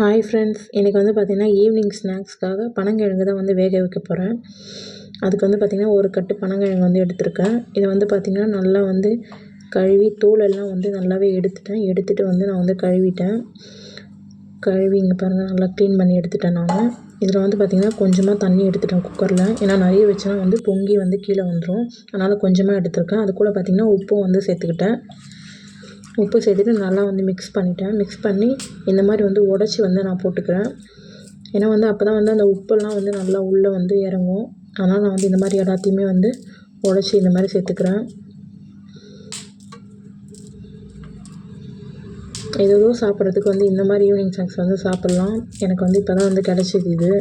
Hi friends, எனக்கு வந்து பார்த்திங்கன்னா ஈவினிங் ஸ்நாக்ஸ்க்காக பனங்கிழங்கு தான் வந்து வேக வைக்க போகிறேன். அதுக்கு வந்து பார்த்திங்கன்னா ஒரு கட்டு பனங்கிழங்கு வந்து எடுத்திருக்கேன். இதை வந்து பார்த்திங்கன்னா நல்லா வந்து கழுவி தோலெல்லாம் வந்து நல்லாவே எடுத்துட்டு வந்து நான் வந்து கழுவிட்டேன். கழுவி இங்கே பாருங்கள், நல்லா க்ளீன் பண்ணி எடுத்துட்டேன் நான். இதில் வந்து பார்த்திங்கன்னா கொஞ்சமாக தண்ணி எடுத்துட்டேன் குக்கரில். ஏன்னா நிறைய வச்சுனா வந்து பொங்கி வந்து கீழே வந்துடும். அதனால் கொஞ்சமாக எடுத்திருக்கேன். அது கூட பார்த்திங்கன்னா உப்பும் வந்து சேர்த்துக்கிட்டேன். உப்பு சேர்த்துட்டு நல்லா வந்து மிக்ஸ் பண்ணி இந்த மாதிரி வந்து உடச்சி வந்து நான் போட்டுக்கிறேன். ஏன்னா வந்து அப்போ தான் வந்து அந்த உப்பெல்லாம் வந்து நல்லா உள்ளே வந்து இறங்கும். அதனால் நான் வந்து இந்த மாதிரி எல்லாத்தையுமே வந்து உடச்சி இந்த மாதிரி சேர்த்துக்கிறேன். ஏதோ சாப்பிட்றதுக்கு வந்து இந்த மாதிரி ஈவினிங் ஸ்நாக்ஸ் வந்து சாப்பிட்லாம். எனக்கு வந்து இப்போ தான் வந்து கிடச்சிது. இது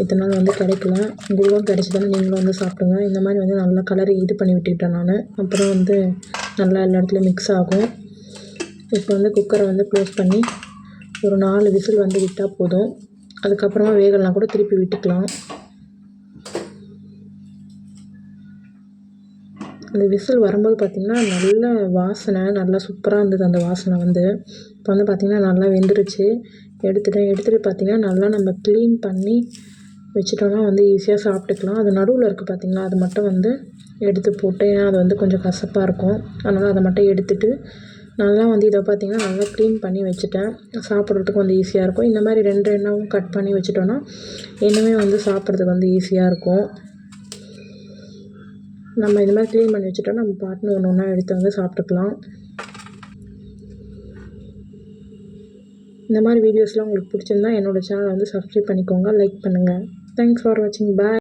இத்தனை நாள் வந்து கிடைக்கல. உங்களுக்கும் கிடைச்சிதானே நீங்களும் வந்து சாப்பிடுங்க. இந்த மாதிரி வந்து நல்லா கலரி இது பண்ணி விட்டுக்கிட்டேன் நான். அப்புறம் வந்து நல்லா எல்லா இடத்துலையும் மிக்ஸ் ஆகும். இப்போ வந்து குக்கரை வந்து க்ளோஸ் பண்ணி ஒரு 4 விசில் வந்து விட்டால் போதும். அதுக்கப்புறமா வேகலாம் கூட திருப்பி விட்டுக்கலாம். அந்த விசில் வரும்போது பார்த்திங்கன்னா நல்ல வாசனை, நல்லா சூப்பராக இருந்தது அந்த வாசனை வந்து. இப்போ வந்து பார்த்திங்கன்னா நல்லா வெந்துருச்சு. எடுத்துகிட்டு பார்த்திங்கன்னா நல்லா நம்ம க்ளீன் பண்ணி வச்சுட்டோன்னா வந்து ஈஸியாக சாப்பிட்டுக்கலாம். அது நடுவில் இருக்குது பார்த்திங்களா, அது மட்டும் வந்து எடுத்து போட்டு, ஏன்னா அது வந்து கொஞ்சம் கசப்பாக இருக்கும். அதனால் அதை மட்டும் எடுத்துகிட்டு நல்லா வந்து இதை பார்த்திங்கன்னா நல்லா க்ளீன் பண்ணி வச்சுட்டேன். சாப்பிட்றதுக்கு வந்து ஈஸியாக இருக்கும். இந்த மாதிரி 2 எண்ணவும் கட் பண்ணி வச்சுட்டோன்னா இன்னுமே வந்து சாப்பிட்றதுக்கு வந்து ஈஸியாக இருக்கும். நம்ம இந்த மாதிரி க்ளீன் பண்ணி வச்சுட்டோன்னா நம்ம பாட்டுன்னு ஒன்று ஒன்றா எடுத்து வந்து சாப்பிட்டுக்கலாம். இந்த மாதிரி வீடியோஸ்லாம் உங்களுக்கு பிடிச்சிருந்தா என்னோடய சேனலை வந்து சப்ஸ்கிரைப் பண்ணிக்கோங்க, லைக் பண்ணுங்கள். தேங்க்ஸ் ஃபார் வாட்சிங். பாய்.